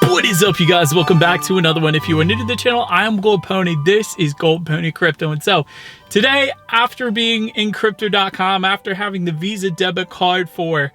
What is up, you guys? Welcome back to another one. If you are new to the channel, I am Gold Pony. This is Gold Pony Crypto. And so today, after being in Crypto.com, after having the Visa debit card for,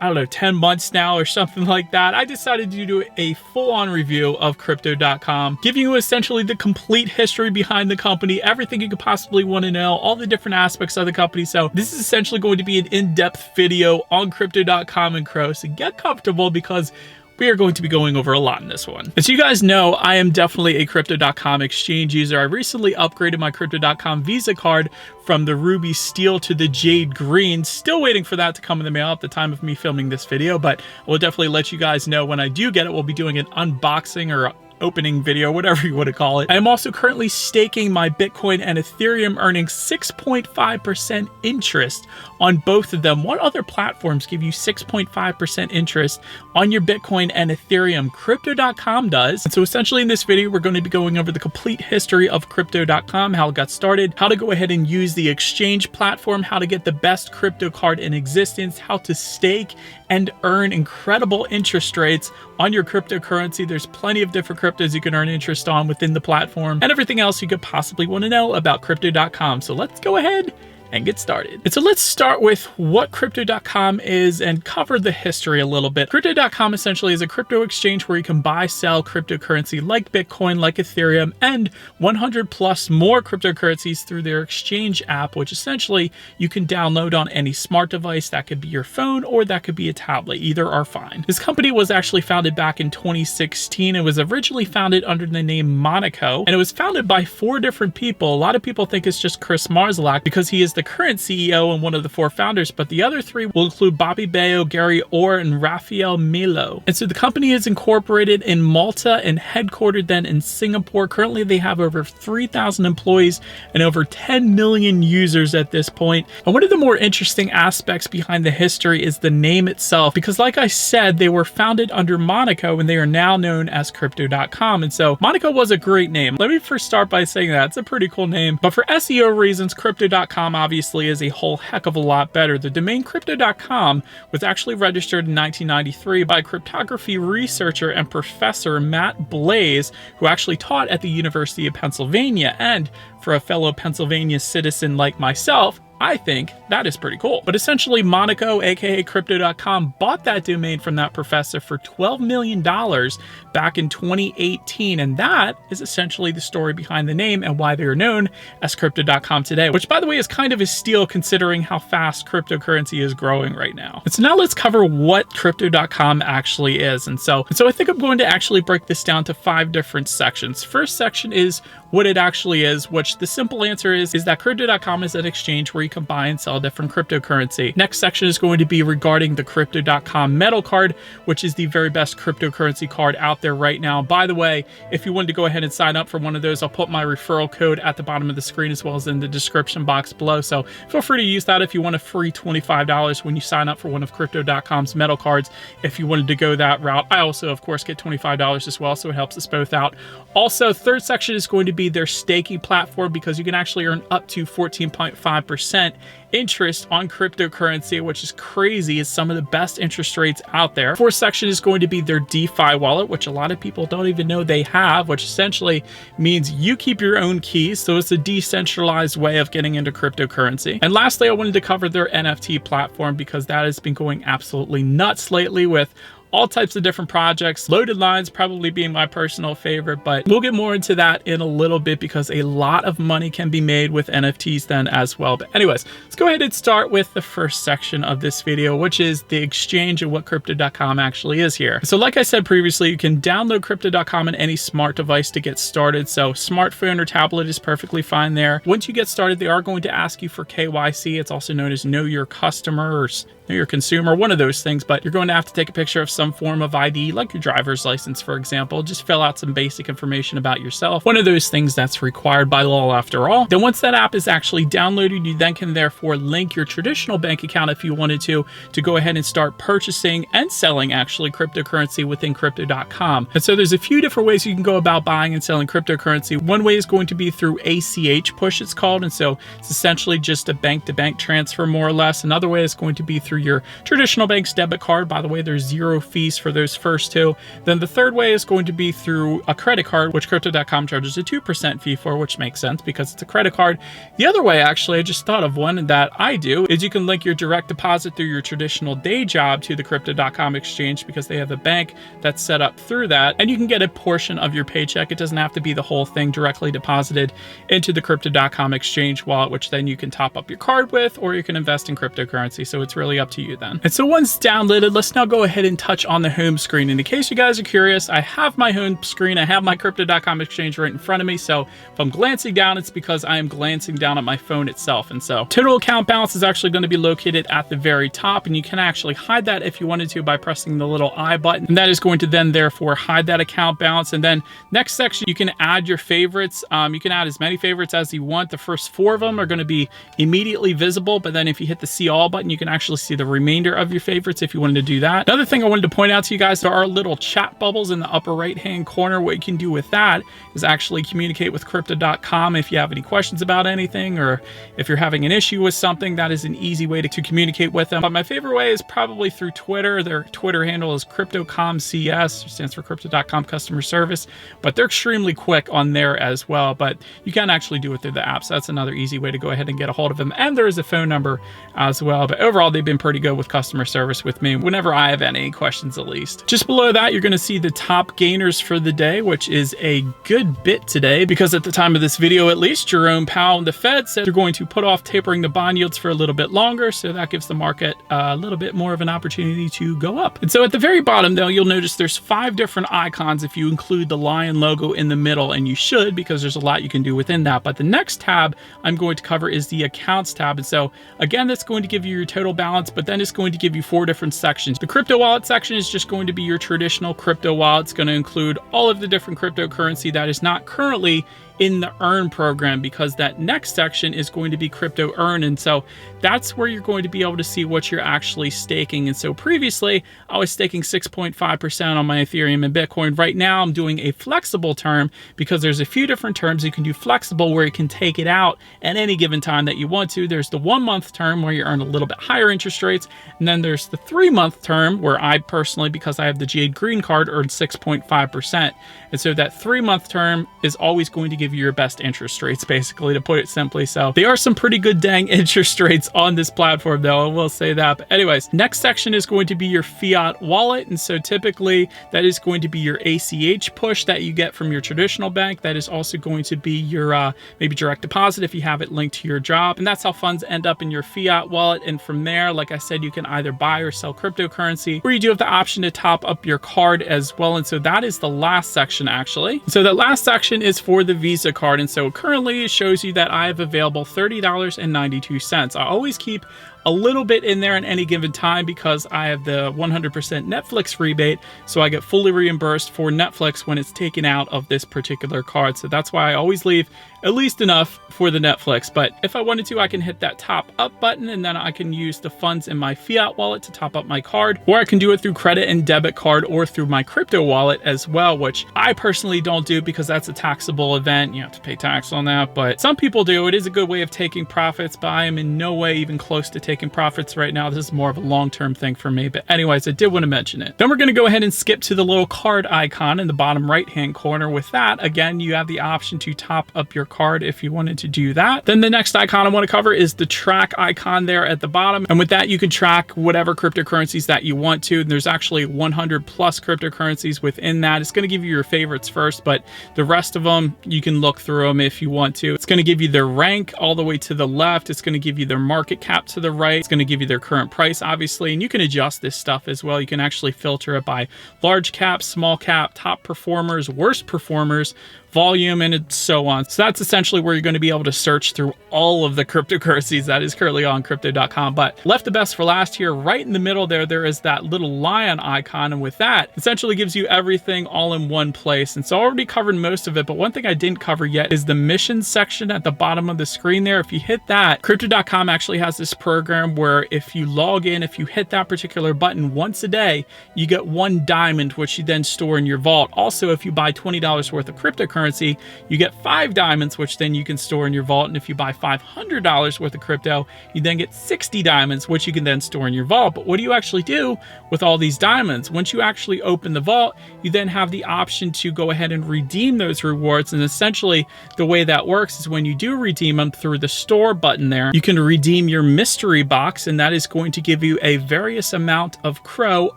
I don't know, 10 months now or something like that, I decided to do a full-on review of Crypto.com, giving you essentially the complete history behind the company, everything you could possibly want to know, all the different aspects of the company. So this is essentially going to be an in-depth video on Crypto.com and CRO. So get comfortable because we are going to be going over a lot in this one. As you guys know, I am definitely a Crypto.com exchange user. I recently upgraded my Crypto.com Visa card from the Ruby Steel to the Jade Green. Still waiting for that to come in the mail at the time of me filming this video, but I will definitely let you guys know when I do get it. We'll be doing an unboxing or opening video, whatever you want to call it. I am also currently staking my Bitcoin and Ethereum, earning 6.5% interest on both of them. What other platforms give you 6.5% interest on your Bitcoin and Ethereum? Crypto.com does. And so essentially in this video, we're going to be going over the complete history of Crypto.com, how it got started, how to go ahead and use the exchange platform, how to get the best crypto card in existence, how to stake and earn incredible interest rates on your cryptocurrency. There's plenty of different cryptos you can earn interest on within the platform, and everything else you could possibly want to know about Crypto.com. So let's go ahead and get started. And so let's start with what Crypto.com is and cover the history a little bit. Crypto.com essentially is a crypto exchange where you can buy, sell cryptocurrency like Bitcoin, like Ethereum, and 100 plus more cryptocurrencies through their exchange app, which essentially you can download on any smart device. That could be your phone or that could be a tablet. Either are fine. This company was actually founded back in 2016. It was originally founded under the name Monaco, and it was founded by 4 different people. A lot of people think it's just Chris Marszalek because he is the current CEO and one of the 4 founders, but the other 3 will include Bobby Bayo, Gary Orr, and Rafael Melo. And so the company is incorporated in Malta and headquartered then in Singapore. Currently, they have over 3,000 employees and over 10 million users at this point. And one of the more interesting aspects behind the history is the name itself, because like I said, they were founded under Monaco and they are now known as Crypto.com. And so Monaco was a great name. Let me first start by saying that it's a pretty cool name, but for SEO reasons, Crypto.com obviously is a whole heck of a lot better. The domain Crypto.com was actually registered in 1993 by cryptography researcher and professor Matt Blaze, who actually taught at the University of Pennsylvania. And for a fellow Pennsylvania citizen like myself, I think that is pretty cool. But essentially, Monaco, aka Crypto.com, bought that domain from that professor for $12 million back in 2018. And that is essentially the story behind the name and why they are known as Crypto.com today, which, by the way, is kind of a steal considering how fast cryptocurrency is growing right now. And so now let's cover what Crypto.com actually is. And so I think I'm going to actually break this down to 5 different sections. First section is what it actually is, which the simple answer is that Crypto.com is an exchange where you can buy and sell different cryptocurrency. Next section is going to be regarding the Crypto.com metal card, which is the very best cryptocurrency card out there right now. By the way, if you wanted to go ahead and sign up for one of those, I'll put my referral code at the bottom of the screen as well as in the description box below. So feel free to use that if you want a free $25 when you sign up for one of Crypto.com's metal cards. If you wanted to go that route, I also, of course, get $25 as well, so it helps us both out. Also, third section is going to be their staking platform, because you can actually earn up to 14.5% interest on cryptocurrency, which is crazy. It's some of the best interest rates out there. Fourth section is going to be their DeFi wallet, which a lot of people don't even know they have, which essentially means you keep your own keys. So it's a decentralized way of getting into cryptocurrency. And lastly, I wanted to cover their NFT platform, because that has been going absolutely nuts lately with all types of different projects. Loaded Lines probably being my personal favorite, but we'll get more into that in a little bit because a lot of money can be made with NFTs then as well. But anyways, let's go ahead and start with the first section of this video, which is the exchange and what Crypto.com actually is here. So like I said previously, you can download Crypto.com on any smart device to get started. So smartphone or tablet is perfectly fine there. Once you get started, they are going to ask you for KYC. It's also known as Know Your Customer or Know Your Consumer, one of those things, but you're going to have to take a picture of some form of ID, like your driver's license, for example. Just fill out some basic information about yourself. One of those things that's required by law after all. Then once that app is actually downloaded, you then can therefore link your traditional bank account if you wanted to go ahead and start purchasing and selling actually cryptocurrency within Crypto.com. And so there's a few different ways you can go about buying and selling cryptocurrency. One way is going to be through ACH push, it's called. And so it's essentially just a bank-to-bank transfer more or less. Another way is going to be through through your traditional bank's debit card. By the way, there's 0 fees for those first two. Then the third way is going to be through a credit card, which Crypto.com charges a 2% fee for, which makes sense because it's a credit card. The other way, actually, I just thought of one that I do, is you can link your direct deposit through your traditional day job to the Crypto.com exchange because they have a bank that's set up through that, and you can get a portion of your paycheck. It doesn't have to be the whole thing directly deposited into the Crypto.com exchange wallet, which then you can top up your card with, or you can invest in cryptocurrency. So it's really up to you then. And so once downloaded, let's now go ahead and touch on the home screen. And in case you guys are curious, I have my home screen. I have my Crypto.com exchange right in front of me. So if I'm glancing down, it's because I am glancing down at my phone itself. And so total account balance is actually going to be located at the very top, and you can actually hide that if you wanted to by pressing the little I button. And that is going to then therefore hide that account balance. And then next section, you can add your favorites. You can add as many favorites as you want. The first 4 of them are going to be immediately visible, but then if you hit the see all button, you can actually see the remainder of your favorites if you wanted to do that. Another thing I wanted to point out to you guys, there are little chat bubbles in the upper right hand corner. What you can do with that is actually communicate with Crypto.com if you have any questions about anything, or if you're having an issue with something. That is an easy way to communicate with them. But my favorite way is probably through Twitter. Their Twitter handle is CryptoComCS, which stands for Crypto.com customer service, but they're extremely quick on there as well. But you can actually do it through the app, so that's another easy way to go ahead and get a hold of them. And there is a phone number as well. But overall, they've been pretty good with customer service with me whenever I have any questions, at least. Just below that, you're going to see the top gainers for the day, which is a good bit today, because at the time of this video, at least, Jerome Powell and the Fed said they're going to put off tapering the bond yields for a little bit longer. So that gives the market a little bit more of an opportunity to go up. And so at the very bottom, though, you'll notice there's 5 different icons if you include the lion logo in the middle, and you should, because there's a lot you can do within that. But the next tab I'm going to cover is the accounts tab. And so again, that's going to give you your total balance, but then it's going to give you 4 different sections. The crypto wallet section is just going to be your traditional crypto wallet. It's going to include all of the different cryptocurrency that is not currently in the earn program, because that next section is going to be crypto earn. And so that's where you're going to be able to see what you're actually staking. And so previously I was staking 6.5% on my Ethereum and Bitcoin. Right now I'm doing a flexible term, because there's a few different terms you can do flexible where you can take it out at any given time that you want to. There's the 1-month term where you earn a little bit higher interest rates. And then there's the 3-month term where I personally, because I have the Jade Green card, earned 6.5%. And so that 3-month term is always going to give you your best interest rates, basically, to put it simply. So they are some pretty good dang interest rates on this platform, though, I will say that. But anyways, next section is going to be your fiat wallet. And so typically that is going to be your ACH push that you get from your traditional bank. That is also going to be your maybe direct deposit if you have it linked to your job. And that's how funds end up in your fiat wallet. And from there, like I said, you can either buy or sell cryptocurrency, or you do have the option to top up your card as well. And so that is the last section, actually. So that last section is for the Visa card. And so currently it shows you that I have available $30.92. I always keep a little bit in there at any given time because I have the 100% Netflix rebate, so I get fully reimbursed for Netflix when it's taken out of this particular card. So that's why I always leave at least enough for the Netflix. But if I wanted to, I can hit that top up button, and then I can use the funds in my fiat wallet to top up my card, or I can do it through credit and debit card or through my crypto wallet as well, which I personally don't do because that's a taxable event. You have to pay tax on that, but some people do. It is a good way of taking profits, but I am in no way even close to taking profits right now. This is more of a long-term thing for me. But anyways, I did want to mention it. Then we're going to go ahead and skip to the little card icon in the bottom right-hand corner. With that, again, you have the option to top up your card if you wanted to do that. Then the next icon I want to cover is the track icon there at the bottom. And with that, you can track whatever cryptocurrencies that you want to. And there's actually 100 plus cryptocurrencies within that. It's going to give you your favorites first, but the rest of them, you can look through them if you want to. It's going to give you their rank all the way to the left. It's going to give you their market cap to the right. It's going to give you their current price, obviously, and you can adjust this stuff as well. You can actually filter it by large cap, small cap, top performers, worst performers, volume, and so on. So that's essentially where you're going to be able to search through all of the cryptocurrencies that is currently on crypto.com. But left the best for last here, right in the middle there is that little lion icon. And with that, essentially gives you everything all in one place. And so I already covered most of it, but one thing I didn't cover yet is the missions section at the bottom of the screen there. If you hit that, crypto.com actually has this program program where if you log in, if you hit that particular button once a day, you get 1 diamond, which you then store in your vault. Also, if you buy $20 worth of cryptocurrency, you get 5 diamonds, which then you can store in your vault. And if you buy $500 worth of crypto, you then get 60 diamonds, which you can then store in your vault. But what do you actually do with all these diamonds? Once you actually open the vault, you then have the option to go ahead and redeem those rewards. And essentially the way that works is when you do redeem them through the store button there, you can redeem your mystery box, and that is going to give you a various amount of CRO,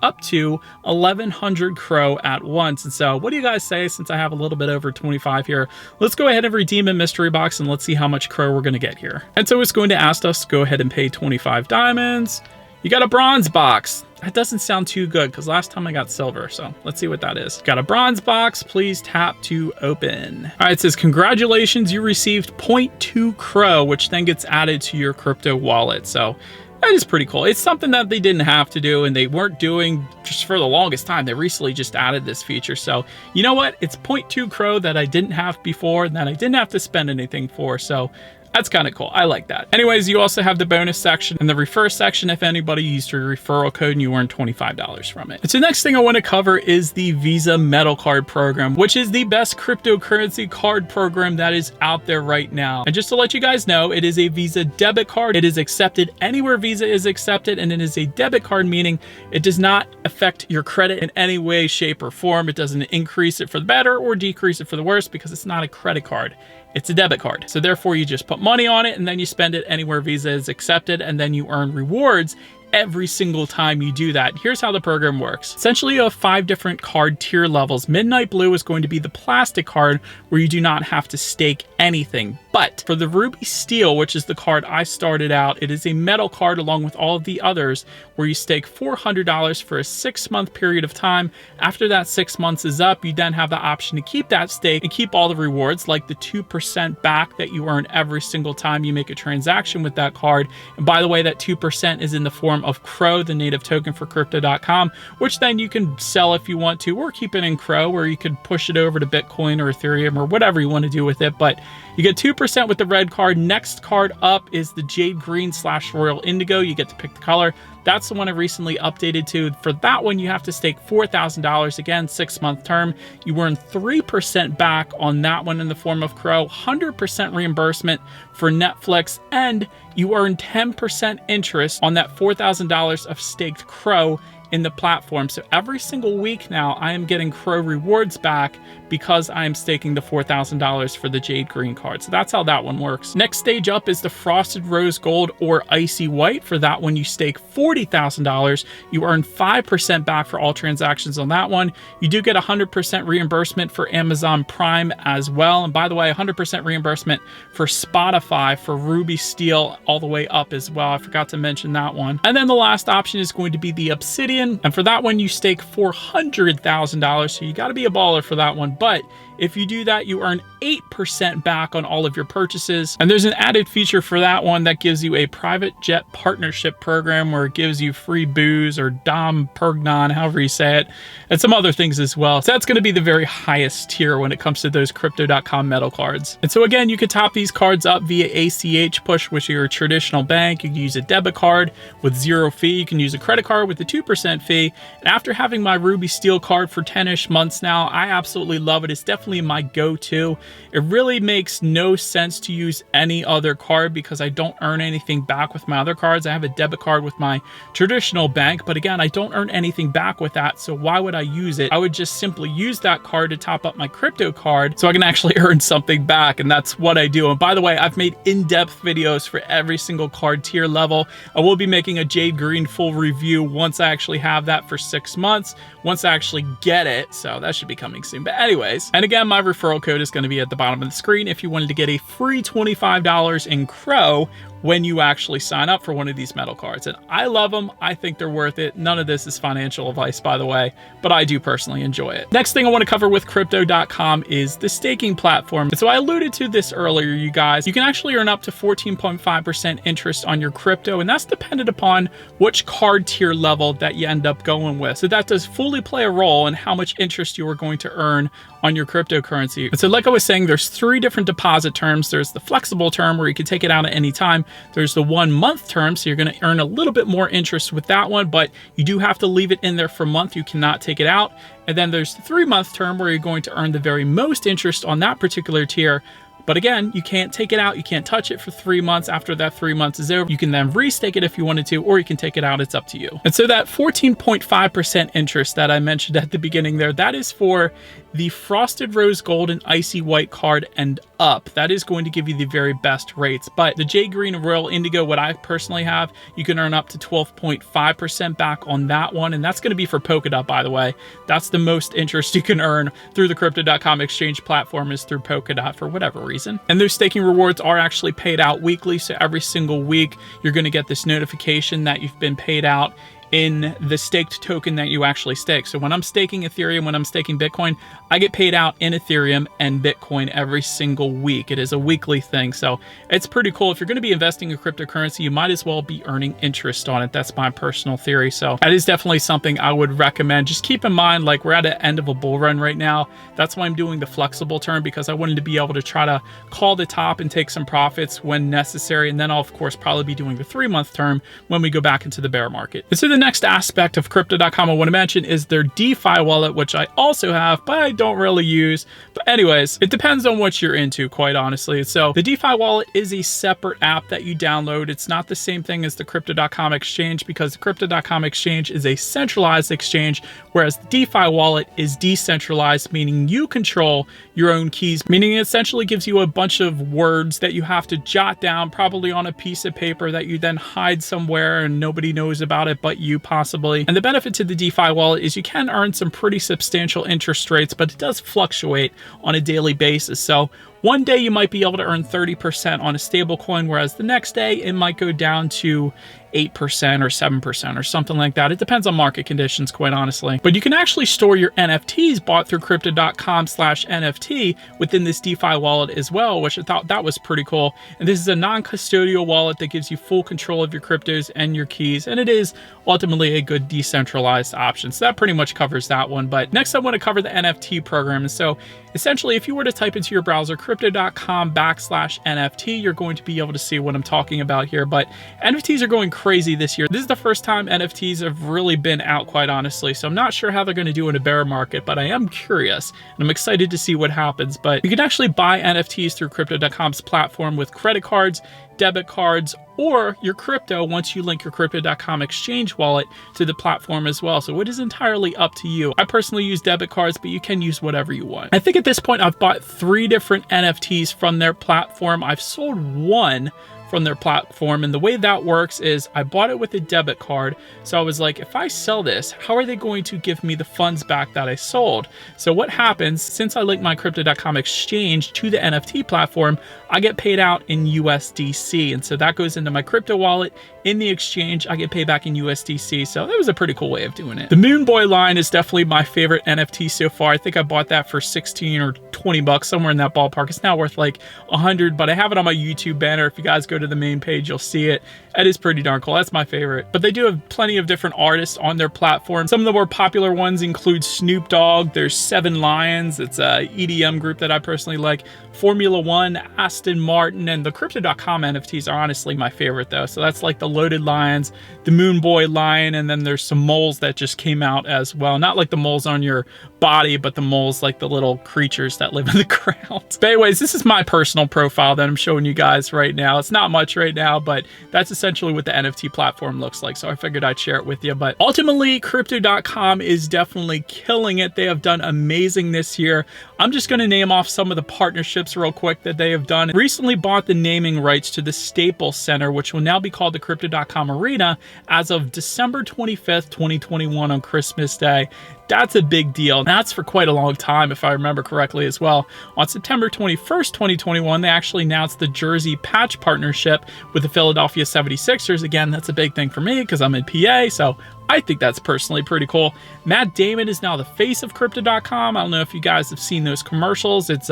up to 1100 CRO at once. And so what do you guys say, since I have a little bit over 25 here, let's go ahead and redeem a mystery box and let's see how much CRO we're going to get here. And so it's going to ask us to go ahead and pay 25 diamonds. You got a bronze box. That doesn't sound too good because last time I got silver. So let's see what that is. Got a bronze box. Please tap to open. All right, it says, congratulations, you received 0.2 CRO, which then gets added to your crypto wallet. So that is pretty cool. It's something that they didn't have to do and they weren't doing just for the longest time. They recently just added this feature. So you know what? It's 0.2 CRO that I didn't have before and that I didn't have to spend anything for. So that's kind of cool. I like that. Anyways, you also have the bonus section and the refer section if anybody used your referral code and you earn $25 from it. And so next thing I want to cover is the Visa Metal Card program, which is the best cryptocurrency card program that is out there right now. And just to let you guys know, it is a Visa debit card. It is accepted anywhere Visa is accepted, and it is a debit card, meaning it does not affect your credit in any way, shape, or form. It doesn't increase it for the better or decrease it for the worse because it's not a credit card. It's a debit card. So therefore you just put money on it and then you spend it anywhere Visa is accepted, and then you earn rewards every single time you do that. Here's how the program works. Essentially, you have 5 different card tier levels. Midnight Blue is going to be the plastic card where you do not have to stake anything. But for the Ruby Steel, which is the card I started out, it is a metal card along with all of the others where you stake $400 for a 6-month period of time. After that 6 months is up, you then have the option to keep that stake and keep all the rewards, like the 2% back that you earn every single time you make a transaction with that card. And by the way, that 2% is in the form of CRO, the native token for Crypto.com, which then you can sell if you want to, or keep it in CRO, or you could push it over to Bitcoin or Ethereum or whatever you want to do with it. But you get 2% with the red card. Next card up is the Jade Green / Royal Indigo. You get to pick the color. That's the one I recently updated to. For that one, you have to stake $4,000. Again, 6-month term. You earn 3% back on that one in the form of CRO, 100% reimbursement for Netflix, and you earn 10% interest on that $4,000 of staked CRO in the platform. So every single week now, I am getting CRO rewards back because I am staking the $4,000 for the Jade Green card. So that's how that one works. Next stage up is the Frosted Rose Gold or Icy White. For that one, you stake $40,000. You earn 5% back for all transactions on that one. You do get 100% reimbursement for Amazon Prime as well. And by the way, 100% reimbursement for Spotify for Ruby Steel all the way up as well. I forgot to mention that one. And then the last option is going to be the Obsidian. And for that one, you stake $400,000. So you got to be a baller for that one. But if you do that, you earn 8% back on all of your purchases. And there's an added feature for that one that gives you a private jet partnership program where it gives you free booze or Dom Pergnon, however you say it, and some other things as well. So that's going to be the very highest tier when it comes to those Crypto.com metal cards. And so again, you could top these cards up via ACH push, which is your traditional bank. You can use a debit card with 0 fee. You can use a credit card with a 2% fee. And after having my Ruby Steel card for 10-ish months now, I absolutely love it. It's definitely my go-to. It really makes no sense to use any other card because I don't earn anything back with my other cards. I have a debit card with my traditional bank, but again, I don't earn anything back with that. So why would I use it? I would just simply use that card to top up my crypto card so I can actually earn something back. And that's what I do. And by the way, I've made in-depth videos for every single card tier level. I will be making a Jade Green full review once I actually have that for 6 months, once I actually get it. So that should be coming soon. But anyways, and again, my referral code is going to be at the bottom of the screen if you wanted to get a free $25 in CRO when you actually sign up for one of these metal cards. And I love them. I think they're worth it. None of this is financial advice, by the way, but I do personally enjoy it. Next thing I want to cover with Crypto.com is the staking platform. And so I alluded to this earlier, you guys. You can actually earn up to 14.5% interest on your crypto, and that's dependent upon which card tier level that you end up going with. So that does fully play a role in how much interest you are going to earn on your cryptocurrency. And so like I was saying, there's 3 different deposit terms. There's the flexible term where you can take it out at any time. There's the 1 month term, so you're going to earn a little bit more interest with that one, but you do have to leave it in there for a month. You cannot take it out. And then there's the 3-month term where you're going to earn the very most interest on that particular tier. But again, you can't take it out. You can't touch it for 3 months. After that 3 months is over, you can then restake it if you wanted to, or you can take it out. It's up to you. And so that 14.5% interest that I mentioned at the beginning there, that is for the Frosted Rose Gold and Icy White card and up. That is going to give you the very best rates. But the Jay Green and Royal Indigo, what I personally have, you can earn up to 12.5% back on that one. And that's going to be for Polkadot, by the way. That's the most interest you can earn through the Crypto.com exchange platform is through Polkadot for whatever reason. And those staking rewards are actually paid out weekly. So every single week, you're going to get this notification that you've been paid out in the staked token that you actually stake. So when I'm staking Ethereum, when I'm staking Bitcoin, I get paid out in Ethereum and Bitcoin every single week. It is a weekly thing. So it's pretty cool. If you're going to be investing in cryptocurrency, you might as well be earning interest on it. That's my personal theory. So that is definitely something I would recommend. Just keep in mind, like we're at the end of a bull run right now. That's why I'm doing the flexible term, because I wanted to be able to try to call the top and take some profits when necessary. And then I'll, of course, probably be doing the 3-month term when we go back into the bear market. And so the next aspect of Crypto.com I want to mention is their DeFi wallet, which I also have, but I don't really use. But anyways, it depends on what you're into, quite honestly. So the DeFi wallet is a separate app that you download. It's not the same thing as the Crypto.com exchange, because the Crypto.com exchange is a centralized exchange, whereas the DeFi wallet is decentralized, meaning you control your own keys, meaning it essentially gives you a bunch of words that you have to jot down, probably on a piece of paper that you then hide somewhere and nobody knows about it but you possibly. And the benefit to the DeFi wallet is you can earn some pretty substantial interest rates, but it does fluctuate on a daily basis. So one day you might be able to earn 30% on a stable coin, whereas the next day it might go down to 8% or 7% or something like that. It depends on market conditions, quite honestly. But you can actually store your NFTs bought through crypto.com/NFT within this DeFi wallet as well, which I thought that was pretty cool. And this is a non-custodial wallet that gives you full control of your cryptos and your keys. And it is ultimately a good decentralized option. So that pretty much covers that one. But next I want to cover the NFT program. And so essentially, if you were to type into your browser crypto.com/NFT, you're going to be able to see what I'm talking about here. But NFTs are going crazy this year. This is the first time NFTs have really been out, quite honestly. So I'm not sure how they're going to do in a bear market, but I am curious and I'm excited to see what happens. But you can actually buy NFTs through Crypto.com's platform with credit cards, debit cards, or your crypto once you link your Crypto.com exchange wallet to the platform as well. So it is entirely up to you. I personally use debit cards, but you can use whatever you want. I think at this point I've bought 3 different NFTs from their platform. I've sold 1 from their platform, and the way that works is I bought it with a debit card. So I was like, if I sell this, how are they going to give me the funds back that I sold? So what happens, since I link my Crypto.com exchange to the NFT platform, I get paid out in USDC, and so that goes into my crypto wallet. In the exchange, I get paid back in USDC, so that was a pretty cool way of doing it. The Moon Boy line is definitely my favorite NFT so far. I think I bought that for 16 or 20 bucks, somewhere in that ballpark. It's now worth like 100, but I have it on my YouTube banner. If you guys go to the main page, you'll see it. It is pretty darn cool. That's my favorite. But they do have plenty of different artists on their platform. Some of the more popular ones include Snoop Dogg. There's 7 Lions. It's a EDM group that I personally like. Formula One, Aston Martin, and the Crypto.com NFTs are honestly my favorite though. So that's like the Loaded Lions, the Moon Boy Lion, and then there's some moles that just came out as well. Not like the moles on your body, but the moles like the little creatures that live in the ground. But anyways, this is my personal profile that I'm showing you guys right now. It's not much right now, but that's essentially what the NFT platform looks like. So I figured I'd share it with you. But ultimately, Crypto.com is definitely killing it. They have done amazing this year. I'm just going to name off some of the partnerships real quick that they have done. Recently bought the naming rights to the Staples Center, which will now be called the Crypto.com Arena as of December 25th, 2021 on Christmas Day. That's a big deal. That's for quite a long time, if I remember correctly as well. On September 21st, 2021, they actually announced the Jersey Patch partnership with the Philadelphia 76ers. Again, that's a big thing for me because I'm in PA, so I think that's personally pretty cool. Matt Damon is now the face of Crypto.com. I don't know if you guys have seen those commercials. It's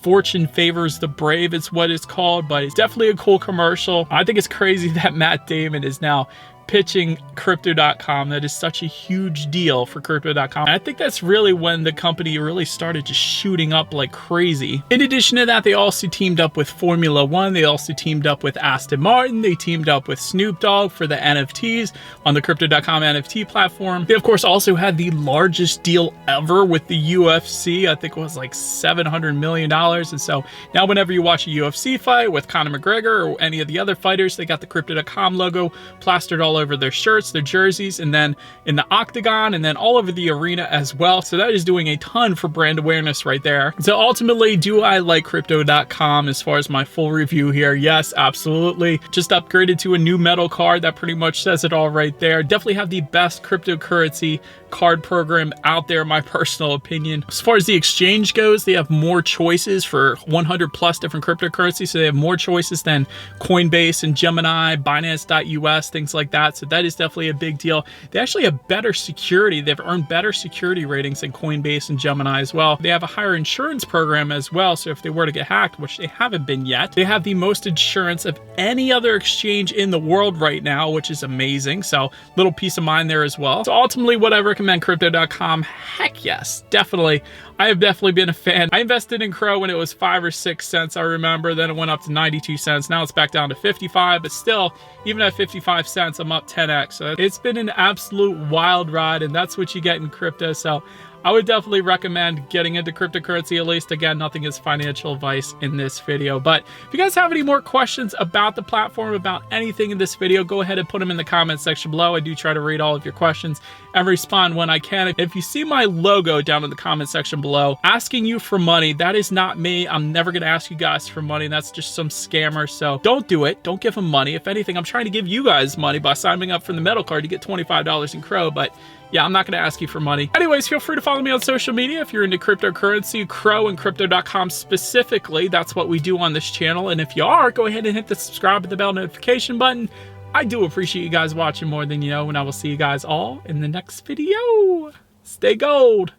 Fortune Favors the Brave, it's what it's called, but it's definitely a cool commercial. I think it's crazy that Matt Damon is now pitching Crypto.com. That is such a huge deal for Crypto.com. And I think that's really when the company really started just shooting up like crazy. In addition to that, they also teamed up with Formula One. They also teamed up with Aston Martin. They teamed up with Snoop Dogg for the NFTs on the Crypto.com NFT platform. They, of course, also had the largest deal ever with the UFC. I think it was like $700 million. And so now whenever you watch a UFC fight with Conor McGregor or any of the other fighters, they got the Crypto.com logo plastered all over their shirts, their jerseys, and then in the octagon, and then all over the arena as well. So that is doing a ton for brand awareness right there. So ultimately, do I like Crypto.com as far as my full review here? Yes, absolutely. Just upgraded to a new metal card. That pretty much says it all right there. Definitely have the best cryptocurrency card program out there, in my personal opinion. As far as the exchange goes, they have more choices for 100 plus different cryptocurrencies. So they have more choices than Coinbase and Gemini, Binance.us, things like that. So that is definitely a big deal. They actually have better security. They've earned better security ratings than Coinbase and Gemini as well. They have a higher insurance program as well. So if they were to get hacked, which they haven't been yet, they have the most insurance of any other exchange in the world right now, which is amazing. So little peace of mind there as well. So ultimately, what I recommend Crypto.com, heck yes, definitely. I have definitely been a fan. I invested in CRO when it was 5 or 6 cents, I remember. Then it went up to 92 cents. Now it's back down to 55, but still, even at 55 cents, I'm up 10x. So it's been an absolute wild ride, and that's what you get in crypto. So I would definitely recommend getting into cryptocurrency, at least. Again, nothing is financial advice in this video. But if you guys have any more questions about the platform, about anything in this video, go ahead and put them in the comment section below. I do try to read all of your questions and respond when I can. If you see my logo down in the comment section below, asking you for money, that is not me. I'm never going to ask you guys for money. That's just some scammer. So don't do it. Don't give them money. If anything, I'm trying to give you guys money by signing up for the metal card. You get $25 in CRO, but yeah, I'm not going to ask you for money. Anyways, feel free to follow me on social media if you're into cryptocurrency, CRO, and Crypto.com specifically. That's what we do on this channel. And if you are, go ahead and hit the subscribe and the bell notification button. I do appreciate you guys watching more than you know, and I will see you guys all in the next video. Stay gold.